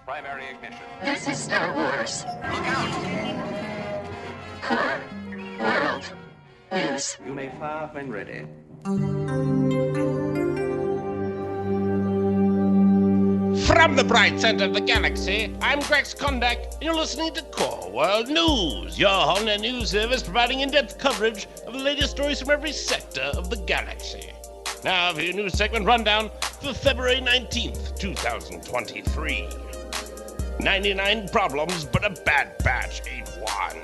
primary ignition. This is Star Wars. Look out! Core World News. You may fire when ready. From the bright center of the galaxy, I'm Grex Kondak, and you're listening to Core World News, your online news service providing in-depth coverage of the latest stories from every sector of the galaxy. Now for your news segment rundown for February 19th, 2023. 99 problems, but a bad batch ain't one.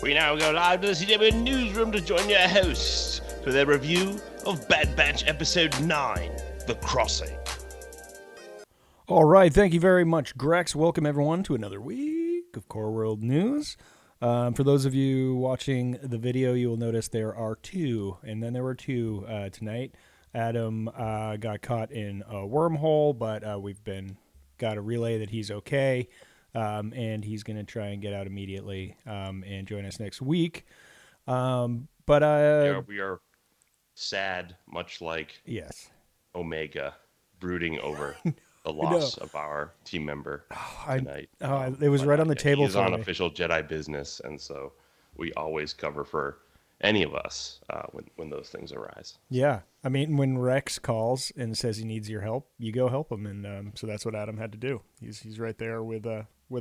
We now go live to the CW newsroom to join your hosts for their review of Bad Batch Episode 9, The Crossing. All right, thank you very much, Grex. Welcome, everyone, to another week of Core World News. For those of you watching the video, you will notice there are two, and then there were two tonight. Adam got caught in a wormhole, but we've got a relay that he's okay, and he's going to try and get out immediately and join us next week. We are sad, much like yes, Omega, brooding over the loss of our team member tonight. It was right on the table. He's on official Jedi business, and so we always cover for any of us when those things arise. Yeah, I mean, when Rex calls and says he needs your help, you go help him, and so that's what Adam had to do. He's right there with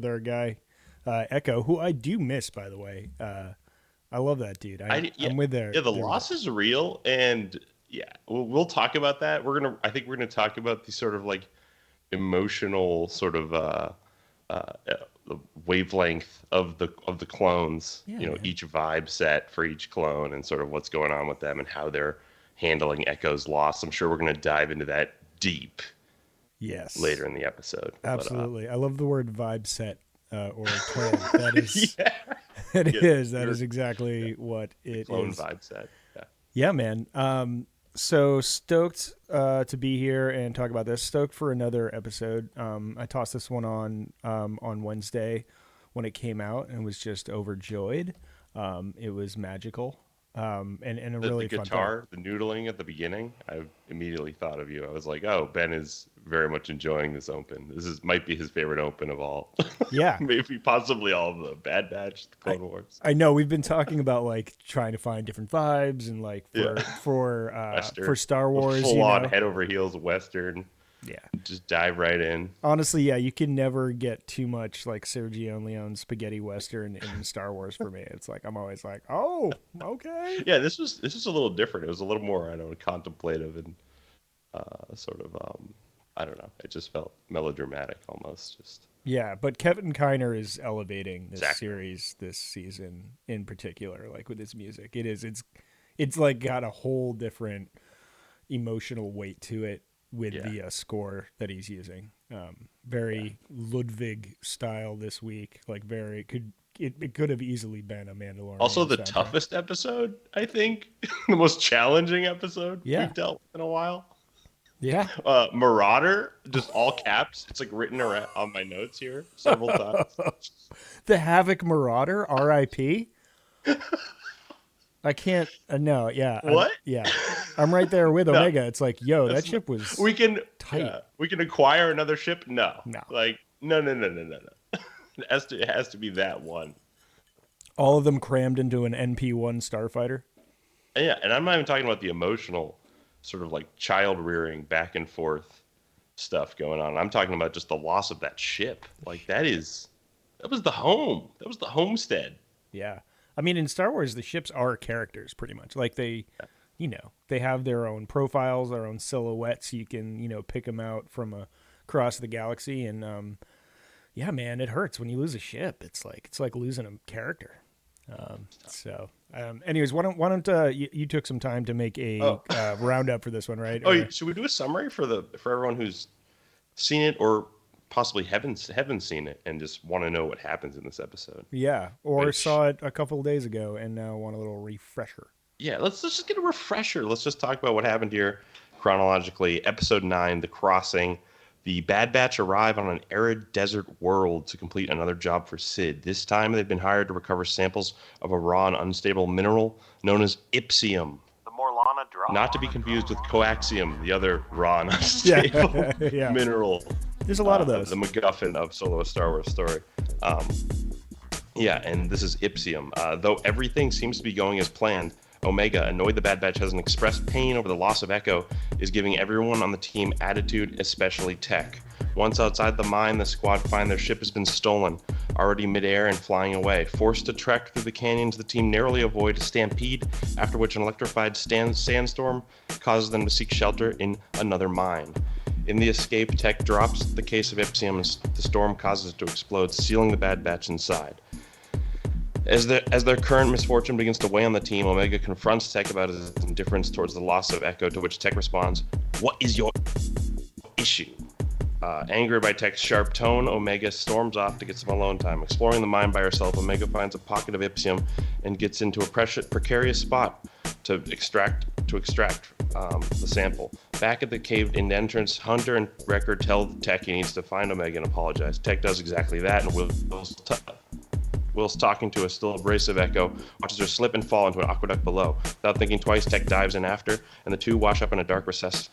our guy Echo, who I do miss, by the way. I love that dude. I'm with there. Yeah, the loss is real, and yeah, we'll talk about that. I think we're gonna talk about the sort of like emotional sort of the wavelength of the clones. Yeah, each vibe set for each clone, and sort of what's going on with them and how they're handling Echo's loss. I'm sure we're going to dive into that deep. Yes. Later in the episode. Absolutely. I love the word vibe set or clone. That is. Yeah. That is exactly what it clone is. Clone vibe set. Yeah. Yeah, man. So stoked to be here and talk about this. Stoked for another episode. I tossed this one on Wednesday when it came out and was just overjoyed. It was magical and a really fun guitar, the noodling at the beginning. I immediately thought of you. I was like, oh, Ben is very much enjoying this open. Might be his favorite open of all. Yeah, maybe possibly all of the Bad Batch, the Clone Wars. I know we've been talking about like trying to find different vibes and like for Star Wars, full on head over heels Western. Yeah, just dive right in. Honestly, yeah, you can never get too much like Sergio Leone spaghetti Western in Star Wars for me. It's like I'm always like, oh, okay. Yeah, this was a little different. It was a little more, contemplative and sort of I don't know. It just felt melodramatic almost. Just yeah, but Kevin Kiner is elevating this series this season in particular, like with his music. It's like got a whole different emotional weight to it with the score that he's using. Very Ludwig style this week. Like it could have easily been a Mandalorian. Also the toughest episode, I think. The most challenging episode we've dealt with in a while. Yeah. Marauder, just all caps. It's like written around on my notes here several times. The Havoc Marauder, R.I.P. I can't. No, yeah. What? I'm right there with Omega. It's like, yo, that ship was tight. We can acquire another ship? No. Like, no. It has to be that one. All of them crammed into an NP-1 starfighter? Yeah, and I'm not even talking about the emotional sort of like child rearing back and forth stuff going on. I'm talking about just the loss of that ship. Like that was the home. That was the homestead. Yeah. I mean, in Star Wars, the ships are characters pretty much. Like they have their own profiles, their own silhouettes. You can, pick them out from across the galaxy. And yeah, man, it hurts when you lose a ship. It's like losing a character. Anyways, why don't you took some time to make a roundup for this one, right? Should we do a summary for everyone who's seen it or possibly haven't seen it and just want to know what happens in this episode? Yeah, or saw it a couple of days ago and now want a little refresher. Yeah, let's just get a refresher. Let's just talk about what happened here chronologically. Episode 9, The Crossing. The Bad Batch arrive on an arid desert world to complete another job for Sid. This time, they've been hired to recover samples of a raw and unstable mineral known as Ipsium. Not to be confused with coaxium, the other raw and unstable mineral There's a lot of those. The MacGuffin of Solo: A Star Wars Story. Yeah, and this is Ipsium. Though everything seems to be going as planned, Omega, annoyed the Bad Batch hasn't expressed pain over the loss of Echo, is giving everyone on the team attitude, especially Tech. Once outside the mine, the squad find their ship has been stolen, already midair and flying away. Forced to trek through the canyons, the team narrowly avoid a stampede, after which an electrified sandstorm causes them to seek shelter in another mine. In the escape, Tech drops the case of Ipsium and the storm causes it to explode, sealing the Bad Batch inside. As their current misfortune begins to weigh on the team, Omega confronts Tech about his indifference towards the loss of Echo, to which Tech responds, "What is your issue?" Angered by Tech's sharp tone, Omega storms off to get some alone time. Exploring the mine by herself, Omega finds a pocket of Ipsium and gets into a precarious spot to extract the sample. Back at the cave-in entrance, Hunter and Wrecker tell Tech he needs to find Omega and apologize. Tech does exactly that, and Will's talking to a still abrasive Echo, watches her slip and fall into an aqueduct below. Without thinking twice, Tech dives in after, and the two wash up in a dark recess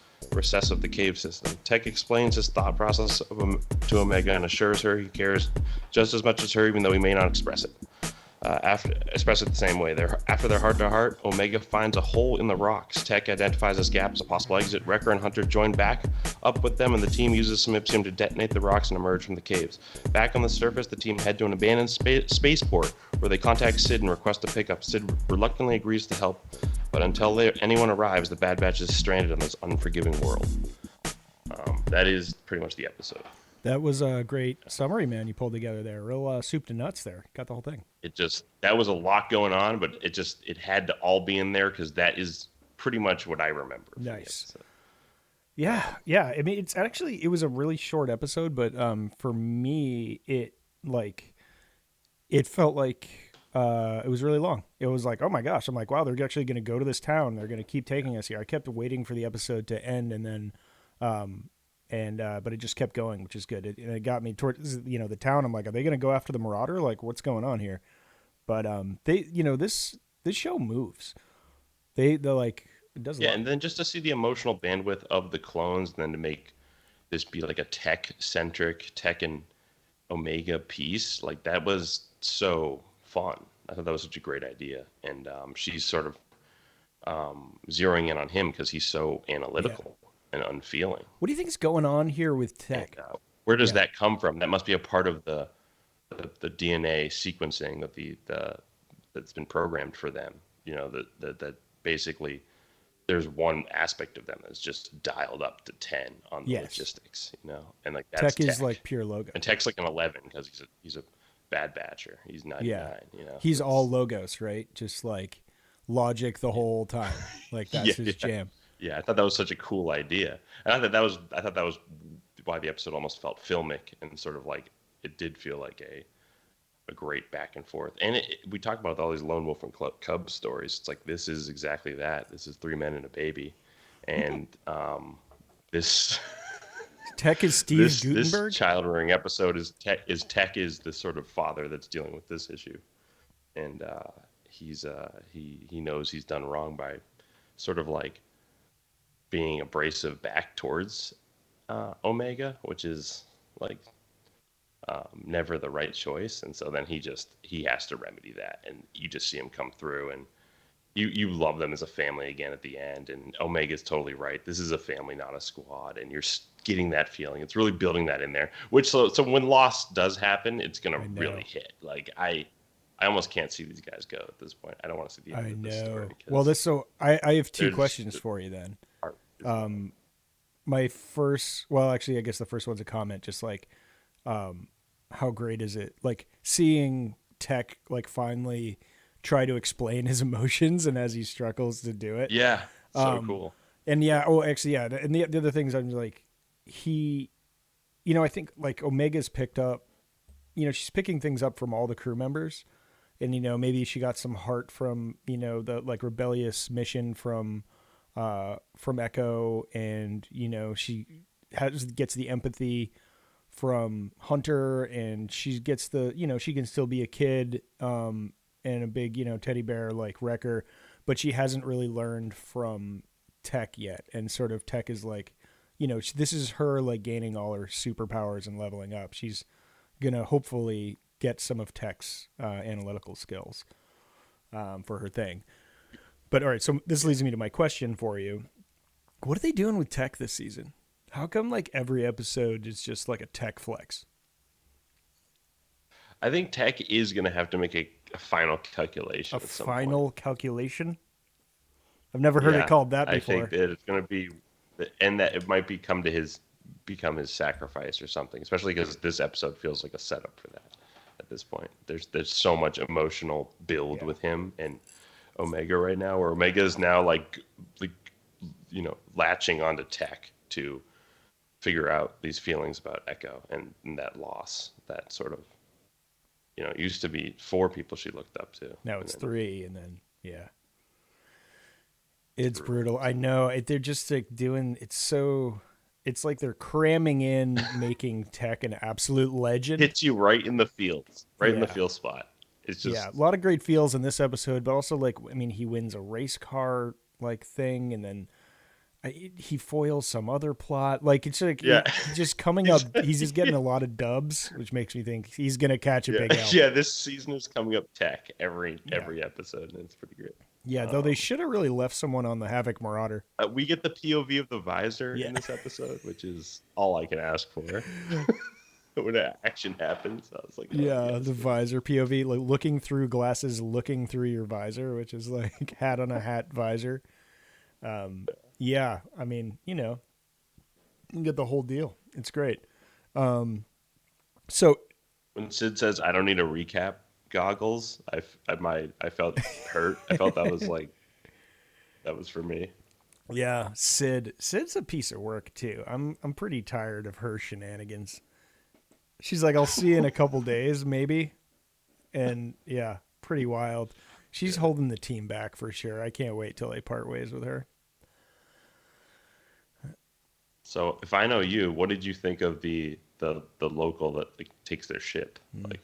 of the cave system. Tech explains his thought process to Omega and assures her he cares just as much as her, even though he may not express it. Express it the same way. After their heart-to-heart, Omega finds a hole in the rocks. Tech identifies this gap as a possible exit. Wrecker and Hunter join back up with them, and the team uses some Ipsium to detonate the rocks and emerge from the caves. Back on the surface, the team head to an abandoned spaceport, where they contact Sid and request a pickup. Sid reluctantly agrees to help, but until anyone arrives, the Bad Batch is stranded on this unforgiving world. That is pretty much the episode. That was a great summary, man, you pulled together there. Real soup to nuts there. Got the whole thing. That was a lot going on, but it had to all be in there because that is pretty much what I remember. Nice. Yeah. I mean, it was a really short episode, but for me, it felt like it was really long. It was like, oh my gosh, I'm like, wow, they're actually going to go to this town. They're going to keep taking us here. I kept waiting for the episode to end, and then but it just kept going, which is good. It got me towards, the town. I'm like, are they going to go after the Marauder? Like, what's going on here? But this show moves. They're like, it does. Yeah, and then just to see the emotional bandwidth of the clones, and then to make this be like a Tech-centric, Tech and Omega piece, like that was so fun. I thought that was such a great idea, and she's sort of zeroing in on him because he's so analytical. Yeah. And unfeeling. What do you think is going on here with Tech? And, where does that come from? That must be a part of the DNA sequencing of that's been programmed for them. That basically there's one aspect of them that's just dialed up to 10 on the logistics. And like that's Tech is like pure logo. And Tech's like an 11 because he's a bad batcher. He's 99. Yeah. He's all logos, right? Just like logic the whole time. Like that's his jam. Yeah, I thought that was such a cool idea, and I thought that was why the episode almost felt filmic and sort of like it did feel like a great back and forth. And we talk about all these lone wolf and cub stories. It's like this is exactly that. This is 3 men and a baby, and this Tech is Steve Gutenberg. This child rearing episode is Tech is the sort of father that's dealing with this issue, and he knows he's done wrong by sort of like being abrasive back towards Omega, which is like never the right choice. And so then he has to remedy that, and you just see him come through, and you love them as a family again at the end. And Omega's totally right. This is a family, not a squad, and you're getting that feeling. It's really building that in there. Which so when loss does happen, it's gonna really hit. Like I almost can't see these guys go at this point. I don't want to see the end of this story. Well, I have two questions for you then. My first, I guess the first one's a comment, just like, how great is it? Like seeing Tech like finally try to explain his emotions, and as he struggles to do it. Yeah. So cool. And and the other things I'm like, I think like Omega's picked up, she's picking things up from all the crew members, and, maybe she got some heart from, the like rebellious mission from Echo, and she gets the empathy from Hunter, and she gets the she can still be a kid and a big teddy bear like Wrecker, but she hasn't really learned from Tech yet, and sort of Tech is like this is her like gaining all her superpowers and leveling up. She's gonna hopefully get some of Tech's analytical skills for her thing. But all right, so this leads me to my question for you. What are they doing with Tech this season? How come like every episode is just like a Tech flex? I think Tech is going to have to make a final calculation. A final calculation? I've never heard it called that before. I think that it's going to be, and that it might become his sacrifice or something. Especially because this episode feels like a setup for that. At this point, there's so much emotional build with him and Omega right now, where Omega is now like latching onto Tech to figure out these feelings about Echo and that loss, that sort of, it used to be 4 people she looked up to. Now it's 3, and then it's brutal. I know they're just like doing it's like they're cramming in making Tech an absolute legend. Hits you right in the feels, in the feel spot. It's just a lot of great feels in this episode, but also he wins a race car like thing, and then he foils some other plot. Like it's like he's just coming up. He's just getting a lot of dubs, which makes me think he's gonna catch a big L. Yeah, this season is coming up Tech every episode, and it's pretty great. Yeah, though they should have really left someone on the Havoc Marauder. We get the POV of the visor in this episode, which is all I can ask for. When action happens, I was like, the visor POV, like looking through glasses, looking through your visor, which is like hat on a hat visor. Yeah, I mean, you can get the whole deal. It's great. So when Sid says, "I don't need a recap goggles," I felt hurt. I felt that was for me. Yeah, Sid's a piece of work too. I'm pretty tired of her shenanigans. She's like, "I'll see you in a couple days, maybe," and pretty wild. She's holding the team back for sure. I can't wait till they part ways with her. So, if I know you, what did you think of the local that takes their ship? Like,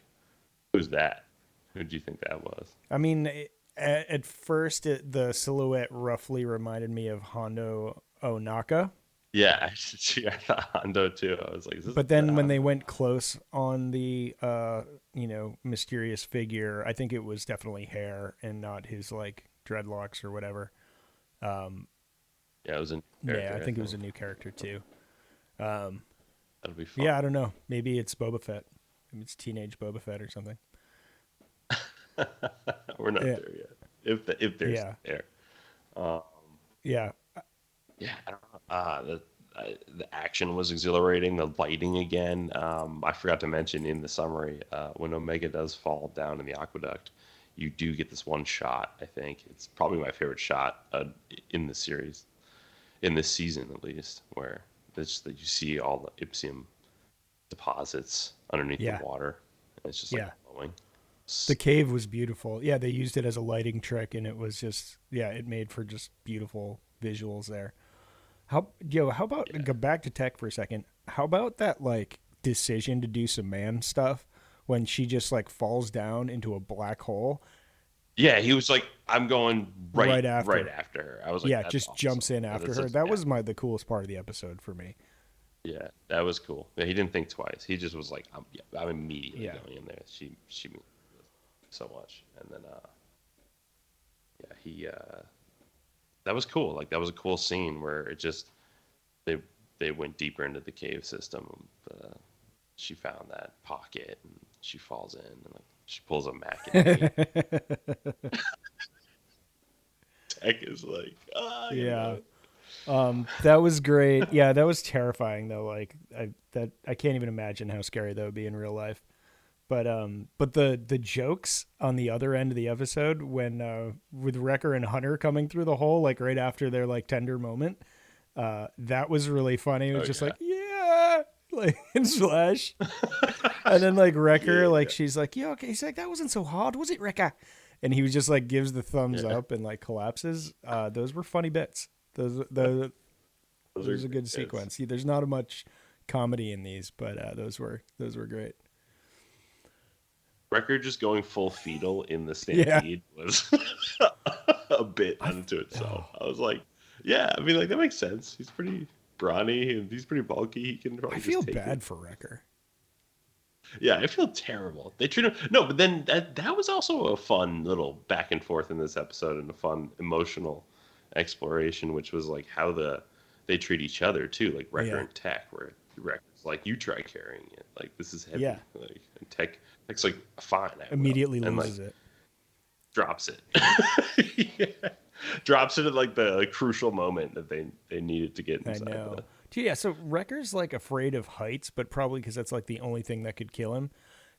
who's that? Who did you think that was? I mean, at first, the silhouette roughly reminded me of Hondo Onaka. Yeah, I thought Hondo too. I was like, but then when they went close on the mysterious figure, I think it was definitely hair and not his like dreadlocks or whatever. It was a I think it was a new character too. That'll be fun. Yeah, I don't know. Maybe it's Boba Fett. Maybe it's teenage Boba Fett or something. We're not there yet. If there's there. Yeah, I don't know. The action was exhilarating. The lighting again. I forgot to mention in the summary when Omega does fall down in the aqueduct, you do get this one shot. I think it's probably my favorite shot in the series, in this season at least, where it's that you see all the Ipsium deposits underneath the water. And it's just glowing. The cave was beautiful. Yeah, they used it as a lighting trick, and it was just it made for just beautiful visuals there. How about go back to Tech for a second? How about that like decision to do some man stuff when she just like falls down into a black hole? Yeah, he was like, "I'm going right after her." I was like, just awesome. Jumps in after her. That was the coolest part of the episode for me. Yeah, that was cool. Yeah, he didn't think twice. He just was like, "I'm immediately going in there." She so much, and then he that was cool. Like that was a cool scene where it just they went deeper into the cave system. She found that pocket and she falls in and like she pulls a Mac in. Tech is like, that was great. Yeah, that was terrifying though. Like I can't even imagine how scary that would be in real life. But the jokes on the other end of the episode when with Wrecker and Hunter coming through the hole like right after their like tender moment, that was really funny. It was just like like in Slash, and then like Wrecker she's like okay. He's like, that wasn't so hard, was it, Wrecker? And he was just like gives the thumbs up and like collapses. Those were funny bits. Those was a good sequence. See, there's not much comedy in these, but those were great. Wrecker just going full fetal in the stampede was a bit unto itself. I was like, I mean, like that makes sense. He's pretty brawny and he's pretty bulky. He can probably I feel just take bad it. for Wrecker. Yeah, I feel terrible. They treat him no, but then that was also a fun little back and forth in this episode and a fun emotional exploration, which was like how they treat each other too, like Wrecker Yeah. and Tech, where Wrecker's like, you try carrying it, like this is heavy. Yeah. Like and Tech's like, fine, I will. Immediately and, loses like, it. drops it. Yeah. Drops it at like the crucial moment that they needed to get I inside. know. Yeah, so Wrecker's like afraid of heights, but probably because that's like the only thing that could kill him.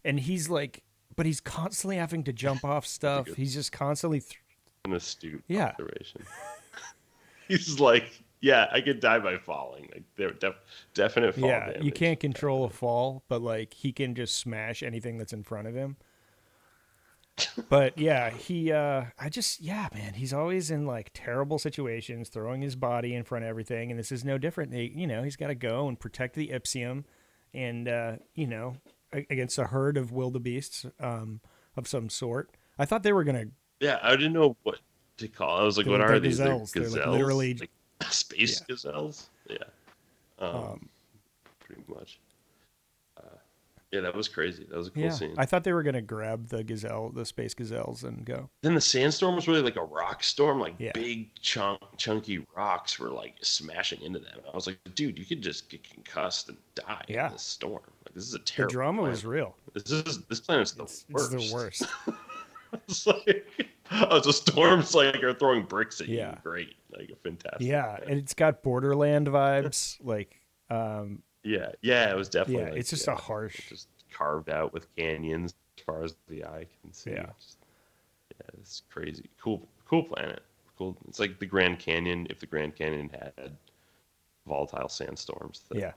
And he's like, but he's constantly having to jump off stuff. He's just constantly. An astute Yeah. observation. He's like, yeah, I could die by falling. Like they're definite fall Yeah, damage. you can't control a fall, but like he can just smash anything that's in front of him. But yeah, man, he's always in like terrible situations, throwing his body in front of everything, and this is no different. He's got to go and protect the Ipsium, and against a herd of wildebeests of some sort. I thought they were gonna. Yeah, I didn't know what to call it. I was like, They're- what they're are these? gazelles. They're They're, gazelles? like, literally- Like, space Yeah. gazelles? Yeah. Pretty much. Yeah, that was crazy. That was a cool scene. I thought they were gonna grab the space gazelles, and go. Then the sandstorm was really like a rock storm, like Yeah. big chunky rocks were like smashing into them. I was like, dude, you could just get concussed and die Yeah. in this storm. Like this is a The terrible drama planet. was real. This planet's the It's worst. the worst. It's like, so storms like are throwing bricks at Yeah. you. Great, like a fantastic. Yeah, plan. and it's got Borderland vibes. Like, yeah, it was definitely. yeah, like, it's just a harsh. just carved out with canyons as far as the eye can see. Yeah. It's crazy. Cool planet. Cool. It's like the Grand Canyon if the Grand Canyon had volatile sandstorms that Yeah.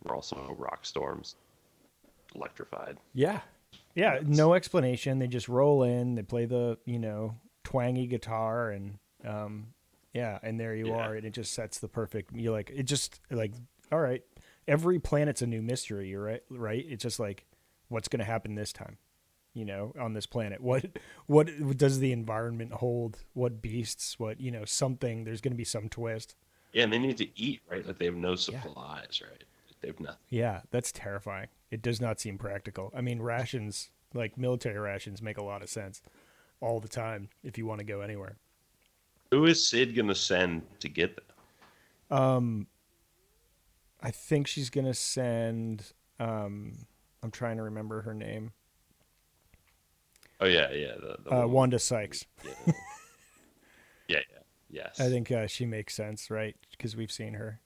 were also rock storms, electrified. Yeah. Yeah. No explanation. They just roll in, they play the, twangy guitar, and and there you Yeah. are. And it just sets the perfect, you're like, it just like, all right, every planet's a new mystery. You're right. Right. It's just like, what's going to happen this time, on this planet? What does the environment hold? What beasts, something, there's going to be some twist. Yeah, and they need to eat, right? Like they have no supplies, right? They have nothing. Yeah, that's terrifying. It does not seem practical. I mean, rations, like military rations, make a lot of sense all the time if you want to go anywhere. Who is Sid gonna send to get them? I think she's going to send, I'm trying to remember her name, Oh yeah. The woman. Wanda Sykes. Yeah. Yes. I think she makes sense, right? Because we've seen her.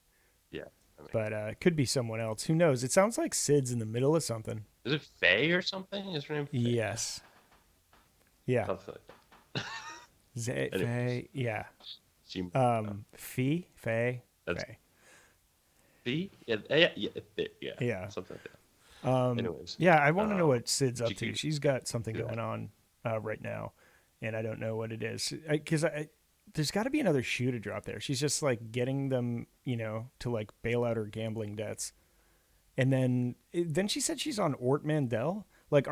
Yeah. I mean, But it could be someone else. Who knows? It sounds like Sid's in the middle of something. is it Faye or something? Is her name Faye? Yes. Yeah. Something like that. Anyways. Faye. Yeah. She, Faye. That's- Faye. Faye? Yeah. Yeah. Something like that. Anyways. Yeah, I want to know what Sid's up she to. can She's got something do that. going on right now, and I don't know what it is. Because there's got to be another shoe to drop there. She's just like getting them, to like bail out her gambling debts, and then she said she's on Ort Mandel. Like,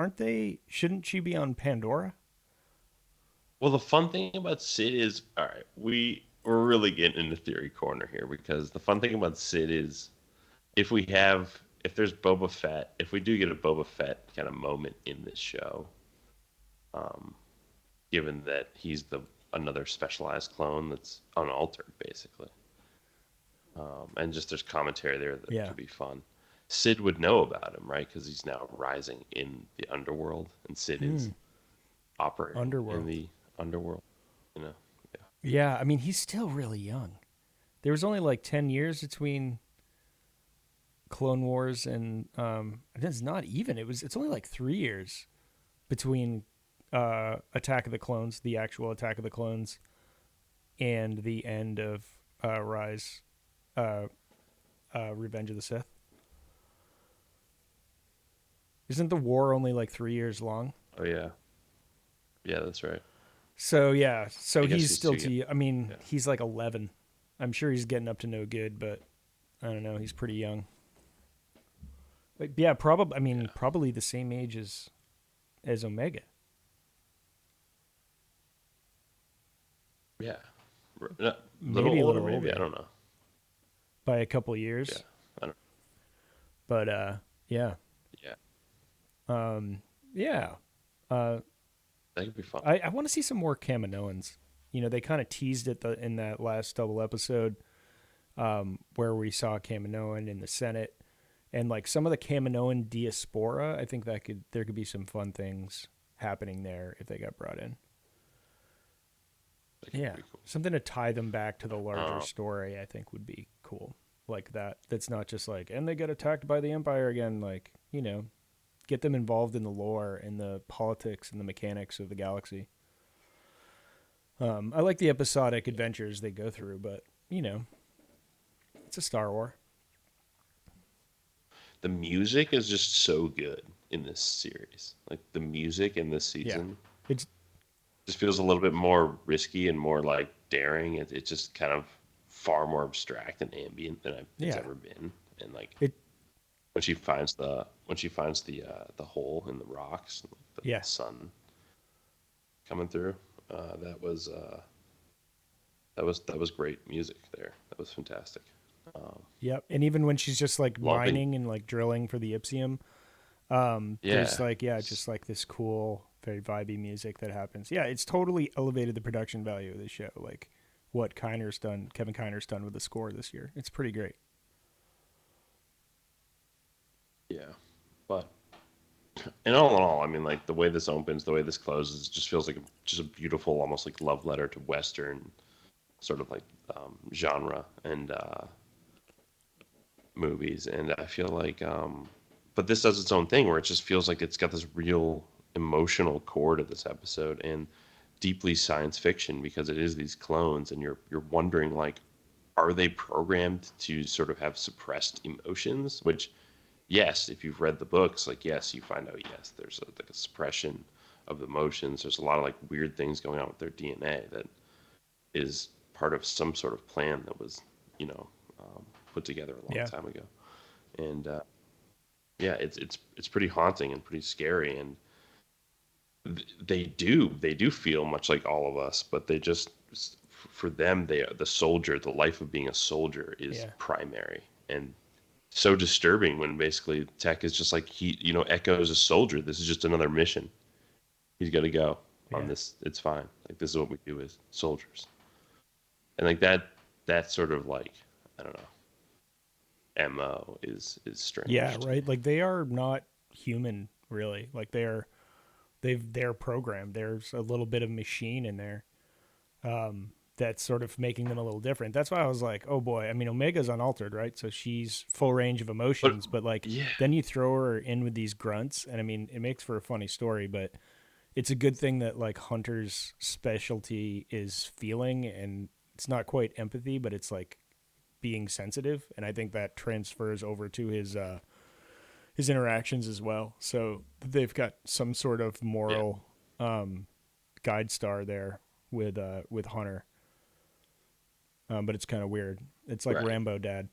shouldn't she be on Pandora? Well, the fun thing about Sid is, all right, we're really getting into theory corner here, because the fun thing about Sid is if there's Boba Fett, if we do get a Boba Fett kind of moment in this show, given that he's another specialized clone that's unaltered, basically, and just there's commentary there that could be fun. Sid would know about him, right? Because he's now rising in the underworld, and Sid is operating in the underworld. Yeah, I mean, he's still really young. There was only like 10 years between Clone Wars and it's not even. It's only like 3 years between Attack of the Clones, the actual Attack of the Clones, and the end of Rise, Revenge of the Sith. Isn't the war only like 3 years long? Oh yeah, that's right. So yeah, I guess he's he's still too young. I mean, he's like 11. I'm sure he's getting up to no good, but I don't know. He's pretty young. But yeah, probably. I mean, probably the same age as Omega. Yeah, little Maybe a older, little maybe. older. I don't know. by a couple years. Yeah, I don't. But yeah, Yeah, yeah. that could be fun. I want to see some more Kaminoans. You know, they kind of teased it in that last double episode where we saw Kaminoan in the Senate, and like some of the Kaminoan diaspora. I think there could be some fun things happening there if they got brought in. That could Yeah, be cool. something to tie them back to the larger story. I think would be cool. Like that. That's not just like, and they get attacked by the Empire again. Like, you know, get them involved in the lore and the politics and the mechanics of the galaxy. I like the episodic adventures they go through, but you know, it's a Star Wars. The music is just so good in this series. Like the music in this Yeah, season it's just feels a little bit more risky and more like daring. It's just kind of far more abstract and ambient than it's Yeah. ever been. And like it. when she finds the hole in the rocks, and like the Yeah. sun coming through, that was great music there. That was fantastic. Yep. And even when she's just like Loving- mining and like drilling for the Ipsium, there's like just like this cool, very vibey music that happens. Yeah, it's totally elevated the production value of the show. Like what Kevin Kiner's done with the score this year. It's pretty great. Yeah, but and all in all, I mean, like the way this opens, the way this closes, it just feels like just a beautiful, almost like love letter to Western sort of like genre and movies. And I feel like, but this does its own thing where it just feels like it's got this real emotional core to this episode and deeply science fiction because it is these clones, and you're wondering like, are they programmed to sort of have suppressed emotions? Which yes, if you've read the books, like, yes, you find out, yes, there's like a suppression of emotions. There's a lot of like weird things going on with their DNA that is part of some sort of plan that was, you know, put together a long time ago. And yeah, it's pretty haunting and pretty scary. And they do feel much like all of us, but they just, for them, the soldier, the life of being a soldier is primary. And so disturbing when basically Tech is just like, he, you know, Echo's a soldier. This is just another mission. He's got to go on this. It's fine. Like, this is what we do as soldiers. And like that sort of like, I don't know, MO is strange. Yeah, right. Like they are not human really. Like they're programmed. There's a little bit of machine in there. That's sort of making them a little different. That's why I was like, oh boy. I mean, Omega's unaltered, right? So she's full range of emotions, but like then you throw her in with these grunts, and I mean, it makes for a funny story, but it's a good thing that like Hunter's specialty is feeling, and it's not quite empathy, but it's like being sensitive, and I think that transfers over to his interactions as well. So they've got some sort of moral guide star there with Hunter. But it's kind of weird. It's like Rambo Dad.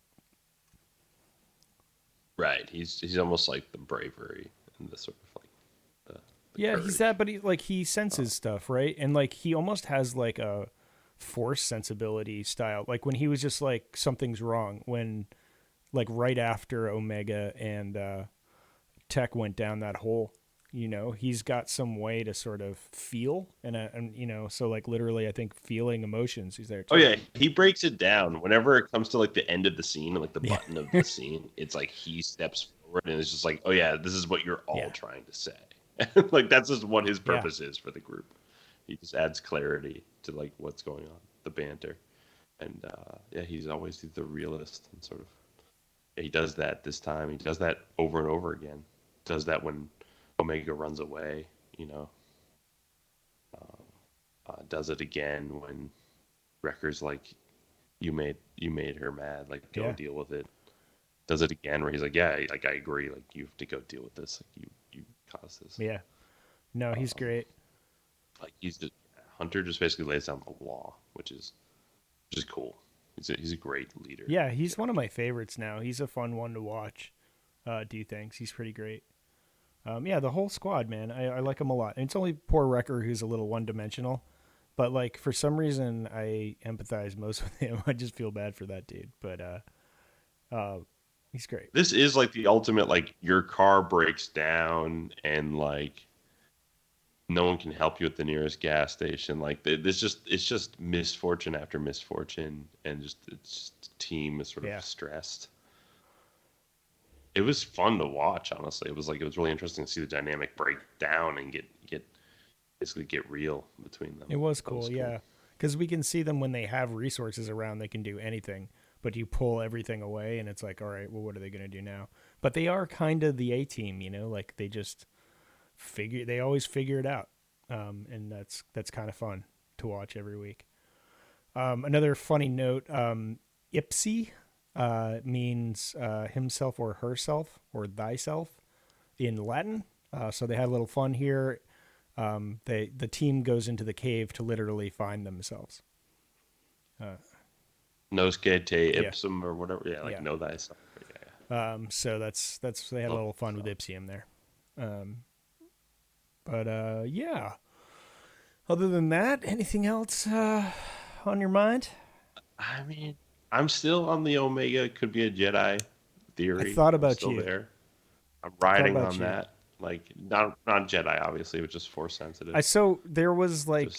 Right. He's almost like the bravery and the sort of like the Yeah, courage. he's that, but he senses stuff, right? And like he almost has like a force sensibility style. Like when he was just like, something's wrong, when like right after Omega and Tech went down that hole, you know, he's got some way to sort of feel and you know, so like literally I think feeling emotions, he's there too. Oh yeah, he breaks it down whenever it comes to like the end of the scene, like the button of the scene. It's like he steps forward and it's just like, oh yeah, this is what you're all trying to say. Like that's just what his purpose is for the group. He just adds clarity to like what's going on, the banter, and he's always the realist and sort of. He does that this time. He does that over and over again. Does that when Omega runs away, you know. Does it again when Wrecker's like, you made her mad, like go deal with it. Does it again where he's like, yeah, like I agree, like you have to go deal with this, like you caused this. Yeah, no, he's great. Like Hunter just basically lays down the law, which is cool. He's a great leader. Yeah, he's one of my favorites now. He's a fun one to watch. Do things. He's pretty great. The whole squad, man. I like him a lot. And it's only poor Wrecker who's a little one-dimensional. But, like, for some reason, I empathize most with him. I just feel bad for that dude. But, He's great. This is like the ultimate, like your car breaks down and like no one can help you at the nearest gas station. Like it's just misfortune after misfortune, and the team is sort of stressed. It was fun to watch, honestly. It was really interesting to see the dynamic break down and get real between them. It was cool, yeah. Because we can see them when they have resources around, they can do anything. But you pull everything away, and it's like, all right, well, what are they going to do now? But they are kind of the A-team, like they just they always figure it out. And that's kind of fun to watch every week. Another funny note, Ipsi means himself or herself or thyself in Latin. So they had a little fun here. The team goes into the cave to literally find themselves. Nosce te Ipsum or whatever. Yeah, know thyself. Yeah. So that's they had a little fun with Ipsium there. But yeah. Other than that, anything else on your mind? I mean, I'm still on the Omega could be a Jedi theory. I thought about still you. There. I'm riding on that. Like not Jedi, obviously, but just Force sensitive. There was like.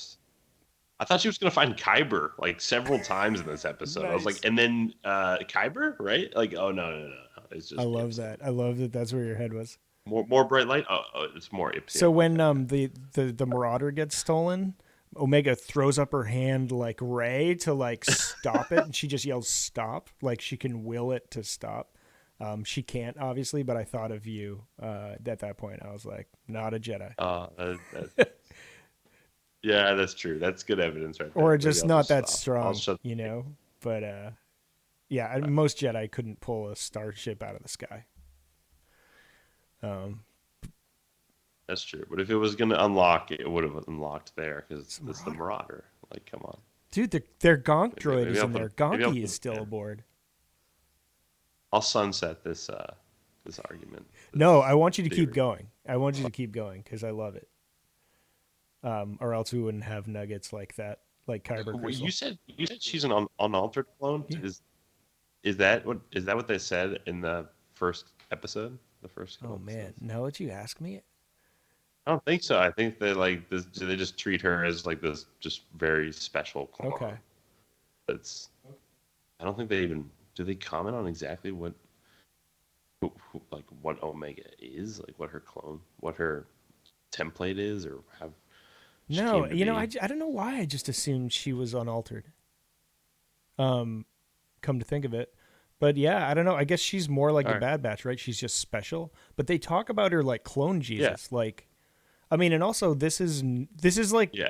I thought she was gonna find Kyber like several times in this episode. Nice. I was like, and then Kyber, right? Like, oh no. It's just. I love that. I love that. That's where your head was. More bright light. Oh, it's more Ipsium. So when the Marauder gets stolen, Omega throws up her hand like Rey to like stop it, and she just yells "stop!" Like she can will it to stop. She can't obviously, but I thought of you at that point. I was like, not a Jedi. Yeah, that's true. That's good evidence, right there. Or just not that strong, But yeah, most Jedi couldn't pull a starship out of the sky. That's true. But if it was going to unlock, it would have unlocked there because it's the Marauder. Like, come on. Dude, their Gonk droid is in there. Gonky is still aboard. I'll sunset this argument. No, I want you to keep going. I want you to keep going because I love it. Or else we wouldn't have nuggets like that, like Kyber Crystal. You said she's an unaltered clone. Yeah. Is that what they said in the first episode? The first. Oh man, now that you ask me, I don't think so. I think they like this. They just treat her as like this, just very special clone. Okay. I don't think they even do. They comment on exactly what Omega is, like what her clone, what her template is, or how. No, I don't know why I just assumed she was unaltered. Come to think of it. But yeah, I don't know. I guess she's more like the Bad Batch, right? She's just special. But they talk about her like clone Jesus. Yeah. Like, I mean, and also this is like, in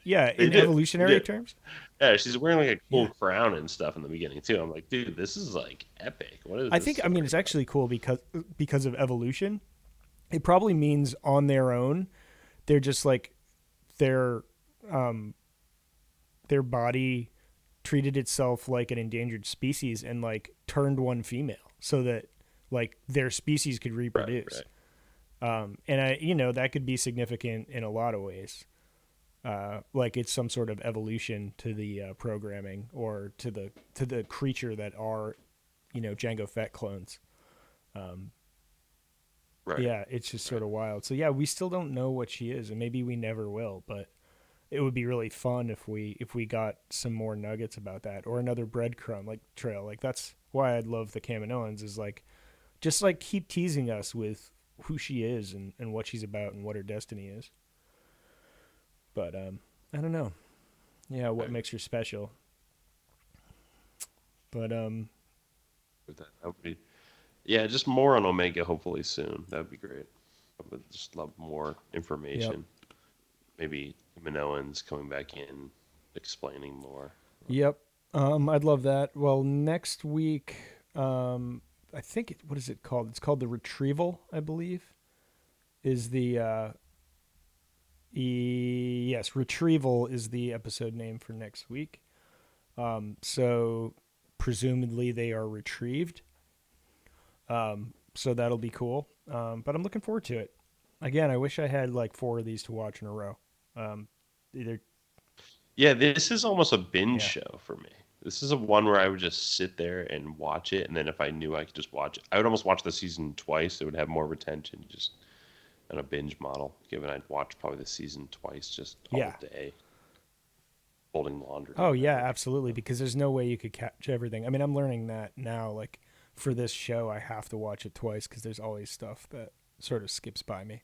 evolutionary terms. Yeah, she's wearing like a cool crown and stuff in the beginning too. I'm like, dude, this is like epic. What is this? I mean, it's actually cool because of evolution. It probably means on their own, they're just like, their body treated itself like an endangered species and like turned one female so that like their species could reproduce. Right. And that could be significant in a lot of ways. Like it's some sort of evolution to the programming or to the creature that are, Jango Fett clones. Right. Yeah, it's just sort of wild. So yeah, we still don't know what she is, and maybe we never will. But it would be really fun if we got some more nuggets about that, or another breadcrumb like trail. Like that's why I'd love the Kaminoans is like, just like keep teasing us with who she is and what she's about and what her destiny is. But I don't know. Yeah, what makes her special? But that would be. Yeah, just more on Omega hopefully soon. That would be great. I would just love more information. Yep. Maybe Minoans coming back in, explaining more. Yep. I'd love that. Well, next week, I think, what is it called? It's called The Retrieval, I believe, is the, yes, Retrieval is the episode name for next week. So presumably they are retrieved. So that'll be cool. But I'm looking forward to it. Again, I wish I had like 4 of these to watch in a row. Yeah, this is almost a binge show for me. This is a one where I would just sit there and watch it, and then if I knew I could just watch it, I would almost watch the season twice. It would have more retention, just on a binge model. Given I'd watch probably the season twice, just all day, folding laundry. Oh yeah, absolutely. Because there's no way you could catch everything. I mean, I'm learning that now. Like for this show, I have to watch it twice because there's always stuff that sort of skips by me.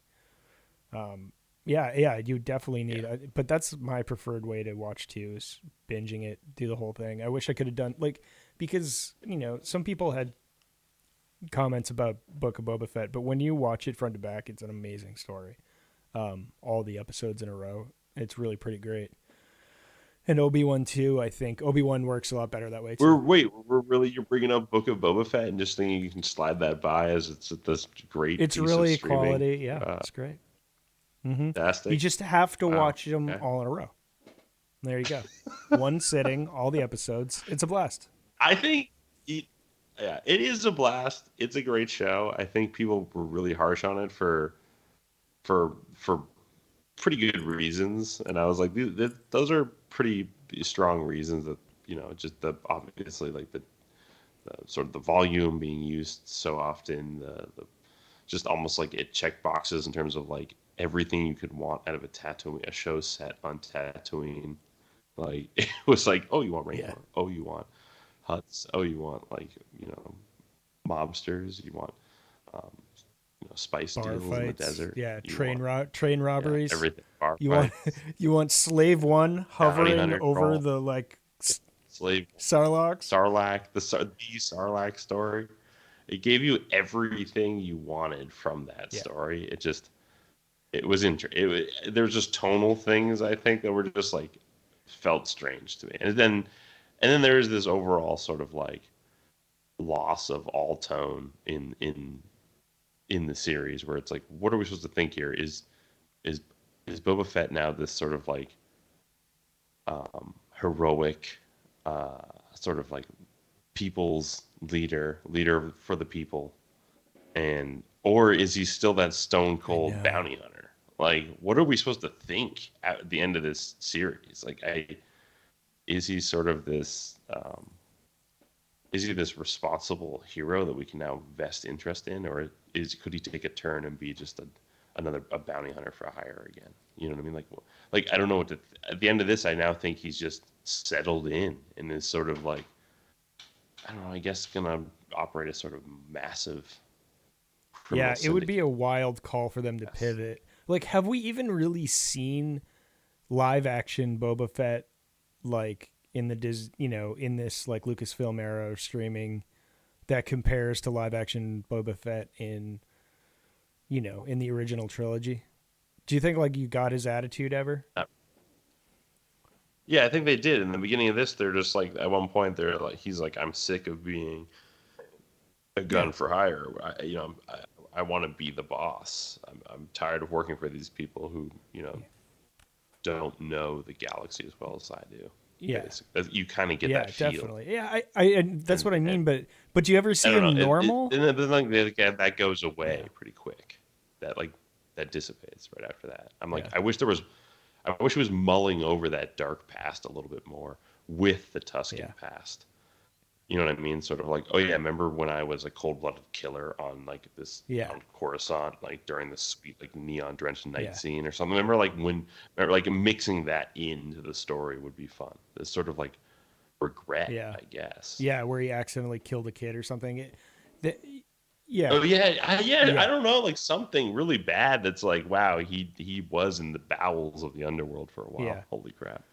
Yeah, you definitely need. But that's my preferred way to watch too, is binging it, do the whole thing. I wish I could have done because some people had comments about Book of Boba Fett, but when you watch it front to back, it's an amazing story. All the episodes in a row, it's really pretty great. And Obi-Wan too, I think Obi-Wan works a lot better that way too. You're bringing up Book of Boba Fett and just thinking you can slide that by as it's this great. It's piece really of streaming. quality, yeah, it's great. Fantastic. You just have to watch them all in a row. There you go. One sitting, all the episodes. It's a blast. I think it is a blast. It's a great show. I think people were really harsh on it for pretty good reasons, and I was like, those are pretty strong reasons that just the obviously like the sort of the volume being used so often, the just almost like it checked boxes in terms of like everything you could want out of a show set on Tatooine. Like it was like, oh, you want Rancor? Oh, you want huts? Oh, you want mobsters? You want spice Bar deals fights, in the desert? Train robberies. Everything. Bar fights. You want Slave One hovering over the slave Sarlacc? The Sarlacc story. It gave you everything you wanted from that story. It was interesting. There's just tonal things I think that were just like felt strange to me, and then there's this overall sort of like loss of all tone in the series, where it's like, what are we supposed to think here? Is Boba Fett now this sort of like heroic sort of like people's leader for the people, or is he still that stone cold bounty hunter? Like, what are we supposed to think at the end of this series? Like, is he sort of this is he this responsible hero that we can now vest interest in, or could he take a turn and be just a bounty hunter for hire again? You know what I mean? Like I don't know at the end of this, I now think he's just settled in and is sort of like, I don't know, I guess gonna operate a sort of massive. Yeah, it would be a wild call for them to pivot. Like, have we even really seen live action Boba Fett like in in this like Lucasfilm era of streaming that compares to live action Boba Fett in the original trilogy? Do you think like you got his attitude ever? Yeah, I think they did. In the beginning of this, they're just like, at one point they're like, he's like, I'm sick of being a gun for hire. I want to be the boss. I'm tired of working for these people who don't know the galaxy as well as I do. Yeah, you kind of get that feel. Definitely. Yeah, and that's what I mean. But do you ever see him normal? And then that goes away pretty quick. That dissipates right after that. I'm like, I wish he was mulling over that dark past a little bit more with the Tusken past. You know what I mean? Sort of like, oh yeah, remember when I was a cold-blooded killer on like this on Coruscant, like during this sweet like neon-drenched night scene or something. Remember mixing that into the story would be fun. This sort of like regret, I guess. Yeah, where he accidentally killed a kid or something. Oh yeah. I don't know, like something really bad that's like, wow, he was in the bowels of the underworld for a while. Yeah. Holy crap.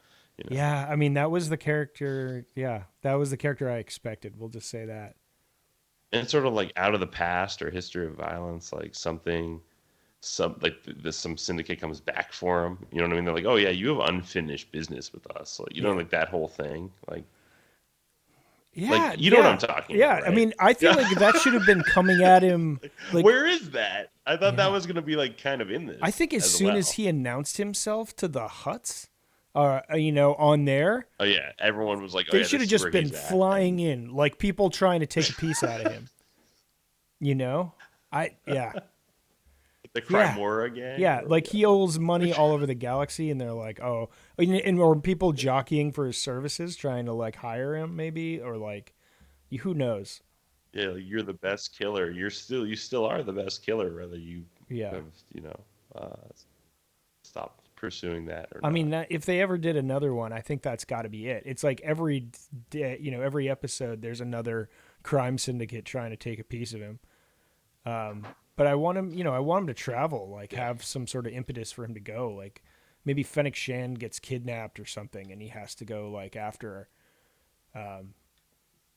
Yeah, I mean, that was the character. Yeah, that was the character I expected. We'll just say that. And it's sort of like out of the past or history of violence, like some syndicate comes back for him. You know what I mean? They're like, oh yeah, you have unfinished business with us. Like, like that whole thing. Like, you know what I'm talking about. Right? I mean, I feel like that should have been coming at him. Like, where is that? I thought that was going to be like kind of in this. I think as soon as he announced himself to the Hutts. On there. Oh yeah, everyone was like, they should have just been flying in, like people trying to take a piece out of him. The Crimora gang. Yeah, like he owes money all over the galaxy, and they're like, oh, and or people jockeying for his services, trying to like hire him, maybe, or like, who knows? Yeah, like, you're the best killer. You still are the best killer, whether you have, stopped pursuing that or not. I mean, if they ever did another one, I think that's got to be it. It's like every day, every episode, there's another crime syndicate trying to take a piece of him. But I want him, I want him to travel, like have some sort of impetus for him to go. Like maybe Fennec Shan gets kidnapped or something, and he has to go like after her.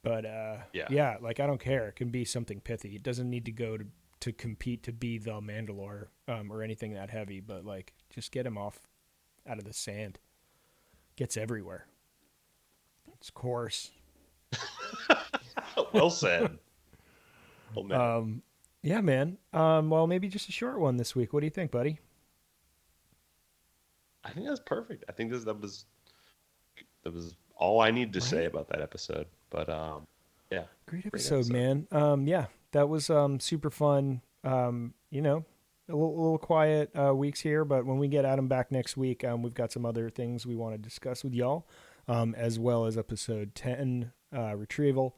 Like I don't care. It can be something pithy. It doesn't need to go to compete to be the Mandalore or anything that heavy. But like, just get him out of the sand. Gets everywhere. It's coarse. Well said. Oh man. Yeah, man. Well, maybe just a short one this week. What do you think, buddy? I think that's perfect. I think that was all I need to say about that episode. But yeah, great episode, man. That was super fun. A little quiet weeks here, but when we get Adam back next week, we've got some other things we want to discuss with y'all, as well as episode 10, retrieval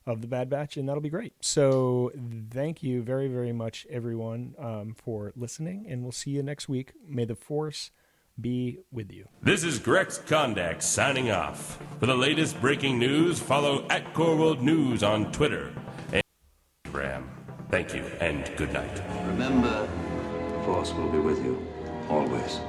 of the Bad Batch, and that'll be great. So thank you very, very much, everyone, for listening, and we'll see you next week. May the Force be with you. This is Grex Kondak signing off. For the latest breaking news, follow @CoreWorldNews on Twitter and Instagram. Thank you, and good night. Remember, the Force will be with you, always.